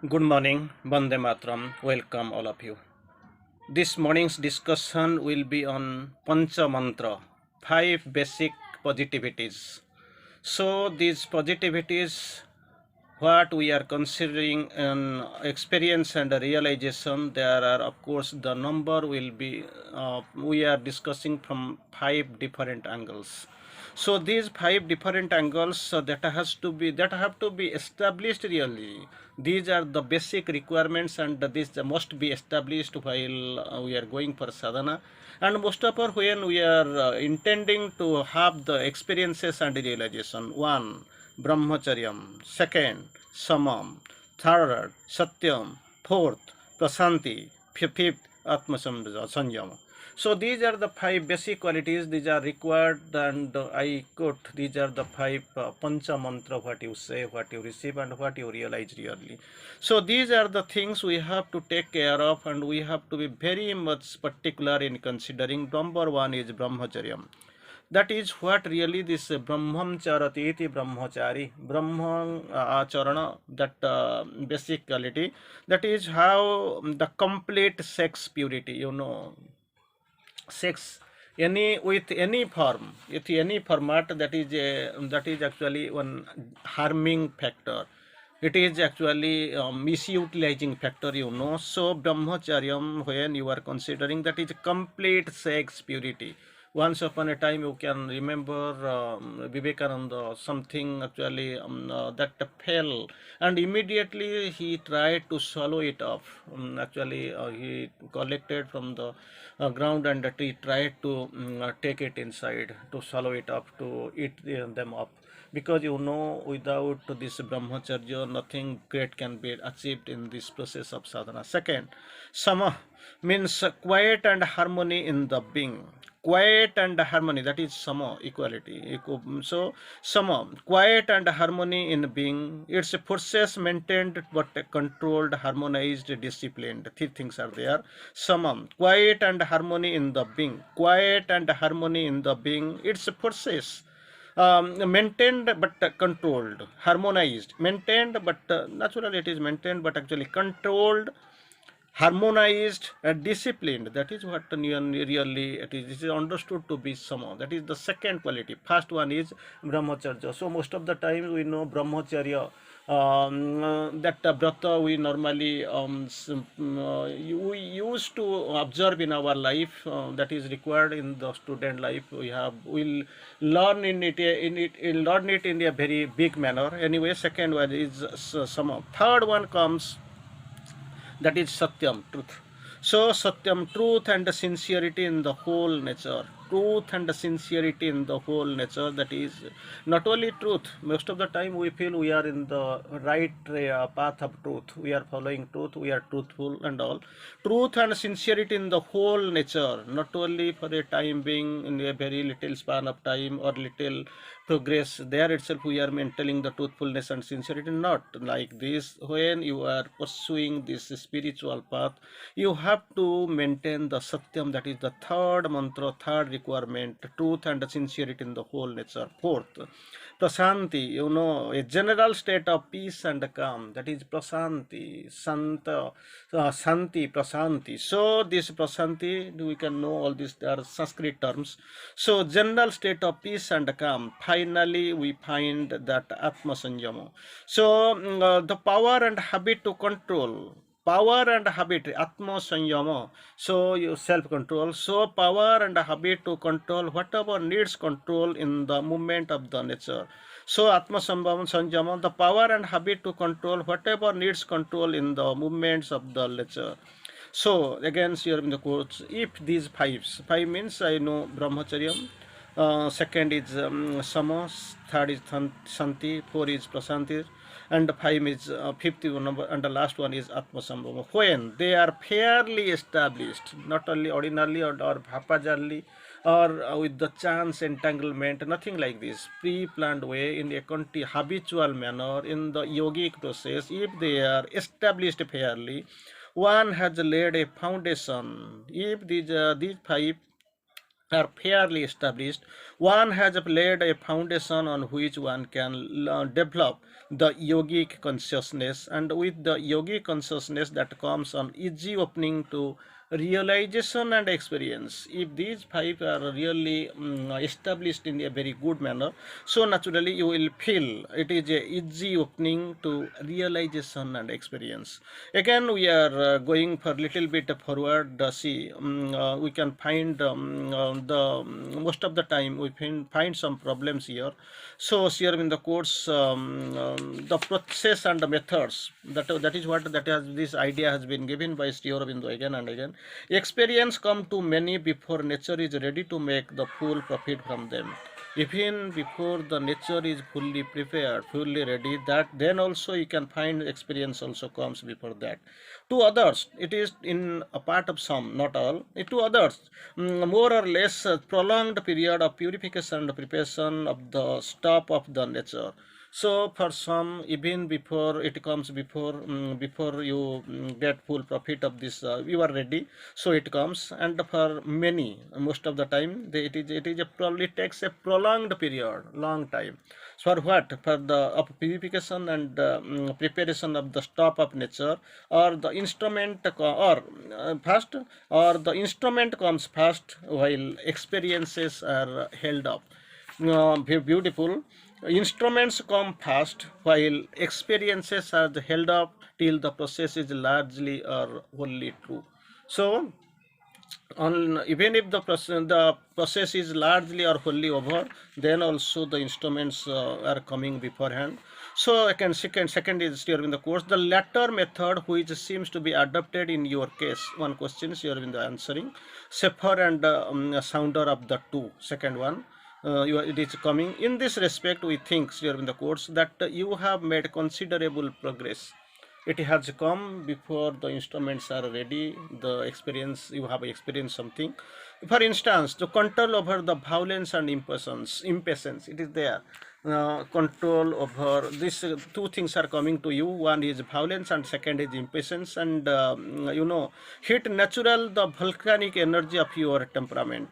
Good morning, Bande Matram. Welcome all of you. This morning's discussion will be on Pancha Mantra, 5 basic positivities. So these positivities, what we are considering an experience and a realization, there are of course the number will be we are discussing from 5 different angles. So these 5 different angles that have to be established really. These are the basic requirements, and this must be established while we are going for sadhana, and most of all when we are intending to have the experiences and realization. One, Brahmacharyam. Second, Samam. Third, Satyam. Fourth, Prasanti. Fifth, Sanjama. So these are the 5 basic qualities. These are required, and I quote, these are the 5 pancha mantra, what you say, what you receive, and what you realize really. So these are the things we have to take care of, and we have to be very much particular in considering. Number one is Brahmacharyam. That is what really this Brahmacharya iti Brahmachari, Brahman Acharana, that basic quality, that is how the complete sex purity, sex any with any form, with any format, that is actually one harming factor. It is actually misutilizing factor. So Brahmacharyam, when you are considering, that is complete sex purity. Once upon a time, you can remember Vivekananda, something actually that fell, and immediately he tried to swallow it up. Actually, he collected from the ground, and he tried to take it inside, to swallow it up, to eat them up. Because without this Brahmacharya, nothing great can be achieved in this process of sadhana. Second, Sama means quiet and harmony in the being. Quiet and harmony, that is Sama, equality. So Sama, quiet and harmony in being. It's a process maintained but controlled, harmonized, disciplined. Three things are there. Sama, quiet and harmony in the being. Quiet and harmony in the being. It's a process maintained but controlled, harmonized, maintained but naturally it is maintained but actually controlled, harmonized, and disciplined. That is what really it is. This is understood to be sama. That is the second quality. First one is Brahmacharya. So most of the time we know Brahmacharya. That brata we normally we used to observe in our life. That is required in the student life. We'll learn learn it in a very big manner. Anyway, second one is sama. Third one comes, that is Satyam, truth. So Satyam, truth and sincerity in the whole nature. Truth and sincerity in the whole nature, that is not only truth. Most of the time we feel we are in the right path of truth. We are following truth, we are truthful and all. Truth and sincerity in the whole nature, not only for a time being, in a very little span of time or little progress. There itself we are maintaining the truthfulness and sincerity. Not like this. When you are pursuing this spiritual path, you have to maintain the Satyam, that is the third mantra, third requirement, truth and sincerity in the whole nature. Fourth, Prasanti, a general state of peace and calm, that is Prasanti, Santa, Santi, Prasanti. So this Prasanti, we can know all these, they are Sanskrit terms. So general state of peace and calm. Finally, we find that Atma Sanjama. So the power and habit to control. Power and habit, Atma Sanyama. So you self-control. So power and habit to control whatever needs control in the movement of the nature. So Atma Sanjama, the power and habit to control whatever needs control in the movements of the nature. So again here in the quotes, if these five means I know Brahmacharyam, second is Samas, third is Santi, four is Prasanti, and five is fifth number, and the last one is Atmasambhava. When they are fairly established, not only ordinarily or haphazardly, or with the chance entanglement, nothing like this, pre-planned way, in a habitual manner, in the yogic process, if they are established fairly, one has laid a foundation. If these five are fairly established, one has laid a foundation on which one can develop the yogic consciousness, and with the yogic consciousness that comes an easy opening to realization and experience. If these five are really established in a very good manner, so naturally you will feel it is a easy opening to realization and experience. Again, we are going for little bit forward. See, we can find the most of the time we find some problems here. So here in the course, the process and the methods, that is what that has this idea has been given by Sri Aurobindo again and again. Experience come to many before nature is ready to make the full profit from them. Even before the nature is fully prepared, fully ready, that then also you can find experience also comes before that. To others, it is in a part of some, not all. To others, more or less prolonged period of purification and preparation of the stuff of the nature. So for some, even before it comes, before you get full profit of this, you are ready. So it comes, and for many, most of the time, it is probably takes a prolonged period, long time. So for what? For the purification and preparation of the stuff of nature, or the instrument, or first, or the instrument comes first, while experiences are held up. Beautiful. Instruments come fast, while experiences are held up till the process is largely or wholly true. So, even if the process is largely or wholly over, then also the instruments are coming beforehand. So again, second is here in the course, the latter method which seems to be adopted in your case. One question is here in the answering, safer and sounder of the two. Second one, it is coming. In this respect, we think here in the course that you have made considerable progress. It has come before the instruments are ready. The experience, you have experienced something. For instance, the control over the violence and impatience, it is there. Control over these two things are coming to you. One is violence and second is impatience, and hit natural the volcanic energy of your temperament.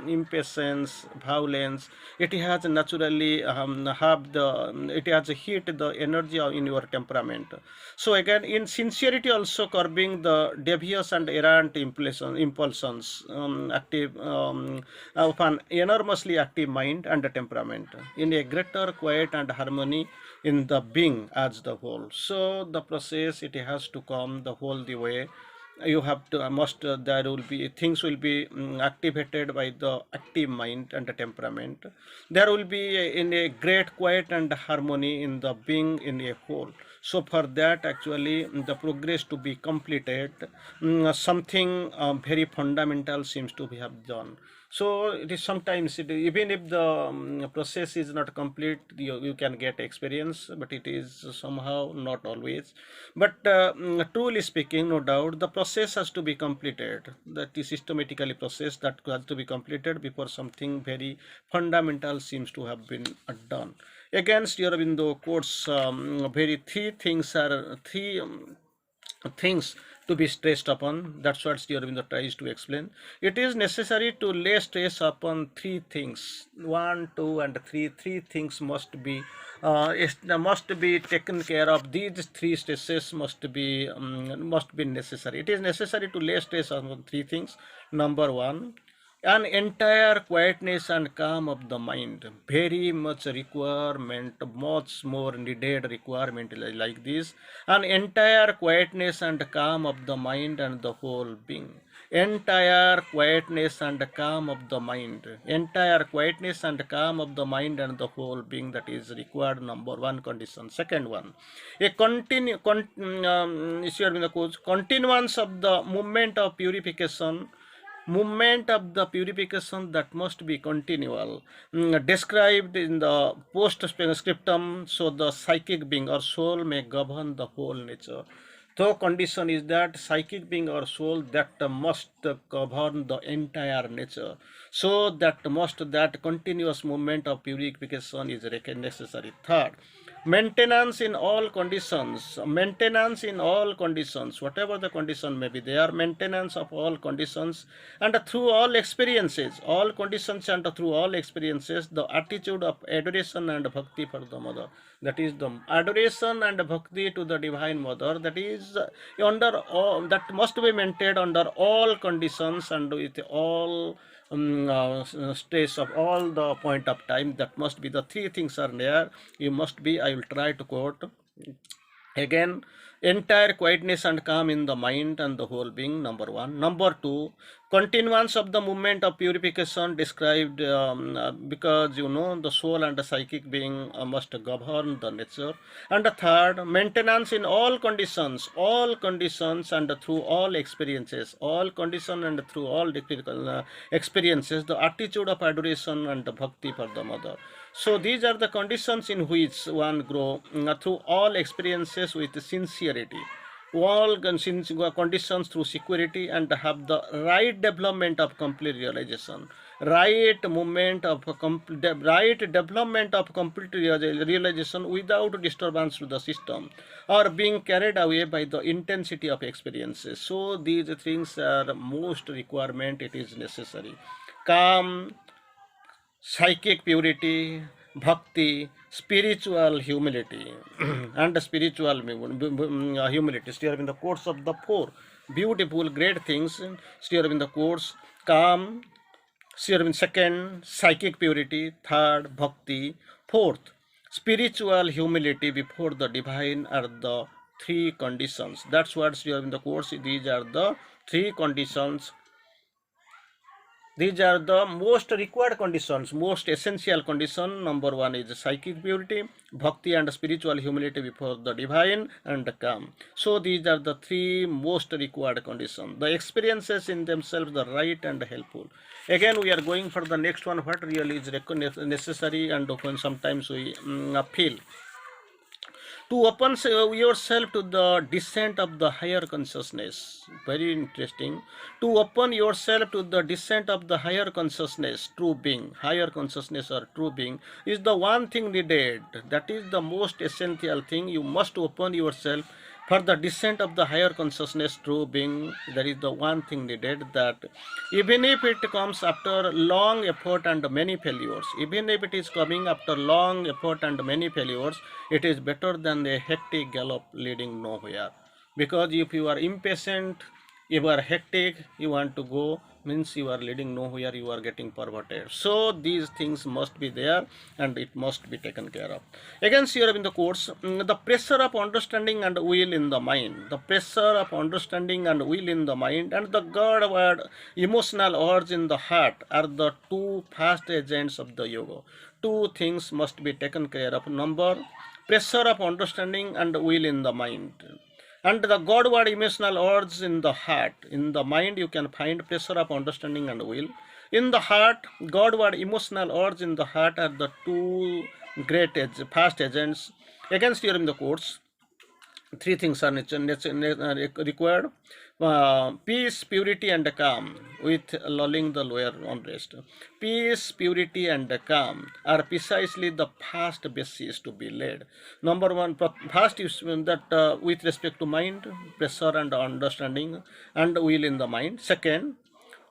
Impatience, violence, it has naturally it has hit the energy in your temperament. So again, in sincerity also curbing the devious and errant impulsions, active of an enormously active mind and temperament, in a greater quiet and harmony in the being as the whole. So the process, it has to come the whole the way. You have to must there will be things will be activated by the active mind and the temperament. There will be in a great quiet and harmony in the being in a whole. So for that, actually, the progress to be completed, something very fundamental seems to be have done. So it is sometimes even if the process is not complete, you can get experience, but it is somehow not always. But truly speaking, no doubt the process has to be completed. That is systematically process that has to be completed before something very fundamental seems to have been done. Against Aurobindo quotes very three things to be stressed upon. That's what Sri Aurobindo tries to explain. It is necessary to lay stress upon three things. One, two, and three. Three things must be taken care of. These three stresses must be necessary. It is necessary to lay stress on three things. Number one, an entire quietness and calm of the mind, very much requirement, much more needed requirement like this. An entire quietness and calm of the mind and the whole being. Entire quietness and calm of the mind. Entire quietness and calm of the mind and the whole being, that is required, number one condition. Second one, a continuance of the movement of purification, movement of the purification that must be continual, described in the post-scriptum, so the psychic being or soul may govern the whole nature. The condition is that psychic being or soul that must govern the entire nature. So that continuous movement of purification is necessary. Third, Maintenance in all conditions, maintenance in all conditions, whatever the condition may be there, maintenance of all conditions and through all experiences, all conditions and through all experiences, the attitude of adoration and bhakti for the mother. That is the adoration and bhakti to the divine mother, that is under all, that must be maintained under all conditions and with all stress of all the point of time. That must be the three things are there. You must be, I will try to quote again, entire quietness and calm in the mind and the whole being, number one. Number two, continuance of the movement of purification described, because you know the soul and the psychic being must govern the nature. And the third, maintenance in all conditions and through all experiences, all condition and through all experiences, the attitude of adoration and the bhakti for the mother. So these are the conditions in which one grow through all experiences with sincerity, all conditions through security, and have the right development of complete realization, right movement of right development of complete realization without disturbance to the system or being carried away by the intensity of experiences. So these things are most requirement. It is necessary. Calm, psychic purity, bhakti, spiritual humility, and spiritual humility. Still in the course of the four beautiful, great things. Still in the course, calm. Still in second, psychic purity. Third, bhakti. Fourth, spiritual humility before the divine are the three conditions. That's what still in the course. These are the three conditions. These are the most required conditions, most essential condition. Number one is psychic purity, bhakti and spiritual humility before the divine, and calm. So these are the three most required conditions. The experiences in themselves are right and helpful. Again, we are going for the next one. What really is necessary, and when sometimes we feel to open yourself to the descent of the higher consciousness. Very interesting. To open yourself to the descent of the higher consciousness, true being, higher consciousness or true being, is the one thing needed. That is the most essential thing. You must open yourself for the descent of the higher consciousness, true being. There is the one thing needed, that even if it comes after long effort and many failures, even if it is coming after long effort and many failures, it is better than a hectic gallop leading nowhere. Because if you are impatient, you are hectic, you want to go, means you are leading nowhere, you are getting perverted. So these things must be there and it must be taken care of. Again, here in the course, the pressure of understanding and will in the mind, the pressure of understanding and will in the mind, and the God-word emotional urge in the heart are the two fast agents of the yoga. Two things must be taken care of. Number, pressure of understanding and will in the mind, and the Godward emotional urge in the heart. In the mind, you can find pressure of understanding and will. In the heart, Godward emotional urge in the heart are the two great fast agents. Against here in the course, three things are required: peace, purity, and calm, with lulling the lower unrest. Peace, purity, and calm are precisely the first basis to be led. Number one, first is that with respect to mind, pressure and understanding, and will in the mind. Second,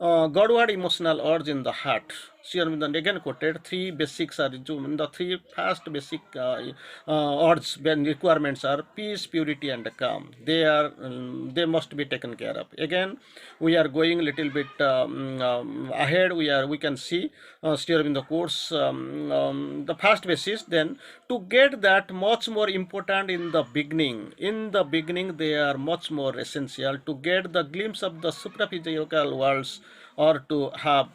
Godward emotional urge in the heart. Here again quoted, three basics are the three first basic urge requirements are peace, purity, and calm. They must be taken care of. Again, we are going a little bit ahead. We can see still in the course the first basis. Then to get that much more important in the beginning. In the beginning, they are much more essential to get the glimpse of the supraphysical worlds, or to have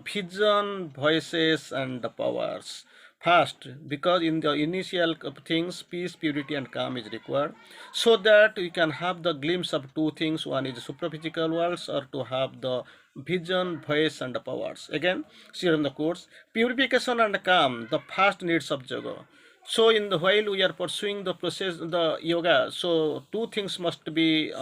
vision, voices, and powers. First, because in the initial things, peace, purity, and calm is required, so that we can have the glimpse of two things. One is supraphysical worlds, or to have the vision, voice, and powers. Again, here in the course, purification and calm, the first needs of yoga. So in the while we are pursuing the process, the yoga, so two things must be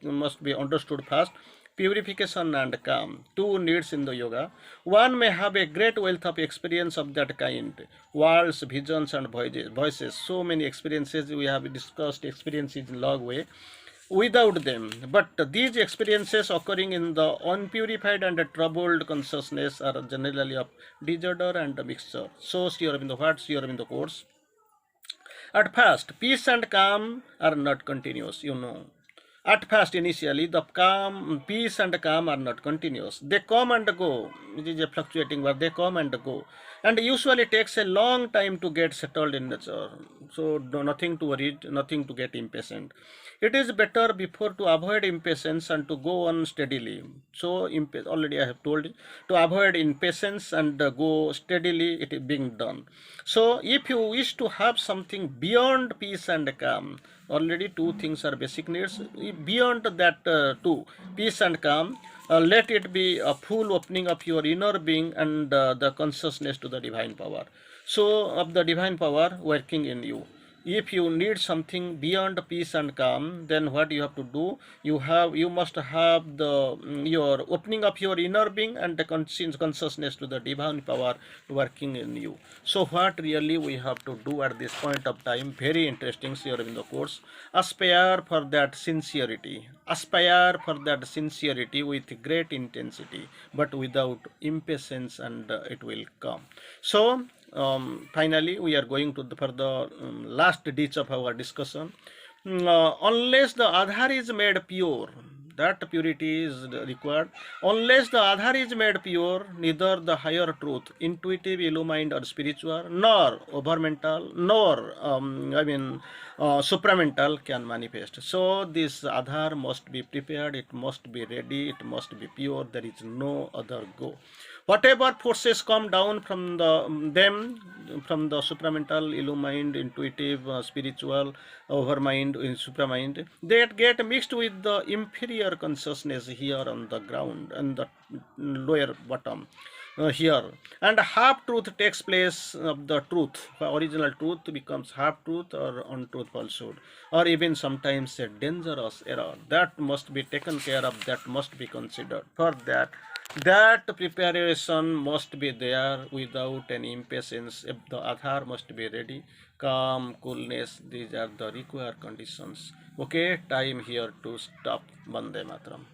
must be understood first: purification and calm, two needs in the yoga. One may have a great wealth of experience of that kind, words, visions, and voices. So many experiences we have discussed, experiences in log way without them. But these experiences occurring in the unpurified and troubled consciousness are generally of disorder and mixture. So, Sri Aurobindo, what Sri Aurobindo quotes? At first, peace and calm are not continuous, you know. At first, initially, the peace and calm are not continuous. They come and go. It is a fluctuating word. They come and go. And usually takes a long time to get settled in nature. So, nothing to worry, nothing to get impatient. It is better before to avoid impatience and to go on steadily. So, already I have told you, to avoid impatience and go steadily, it is being done. So, if you wish to have something beyond peace and calm, already two things are basic needs. Beyond that two, peace and calm, let it be a full opening of your inner being and the consciousness to the divine power. So, of the divine power working in you. If you need something beyond peace and calm, then what you have to do? You must have the your opening of your inner being and the consciousness to the divine power working in you. So what really we have to do at this point of time? Very interesting here in the course. Aspire for that sincerity. Aspire for that sincerity with great intensity, but without impatience, and it will come. So finally, we are going to for the last ditch of our discussion. Unless the Adhar is made pure, that purity is required. Unless the Adhar is made pure, neither the higher truth, intuitive, illumined, or spiritual, nor overmental, nor supramental can manifest. So this Adhar must be prepared, it must be ready, it must be pure. There is no other go. Whatever forces come down from from the supramental, illumined, intuitive, spiritual, overmind, supramind, they get mixed with the inferior consciousness here on the ground and the lower bottom. Here, and half truth takes place of the truth. Original truth becomes half truth or untruth falsehood, or even sometimes a dangerous error. That must be taken care of, that must be considered. For that preparation must be there without any impatience. If the Adhar must be ready, calm, coolness, these are the required conditions. Okay, time here to stop. Bande Matram.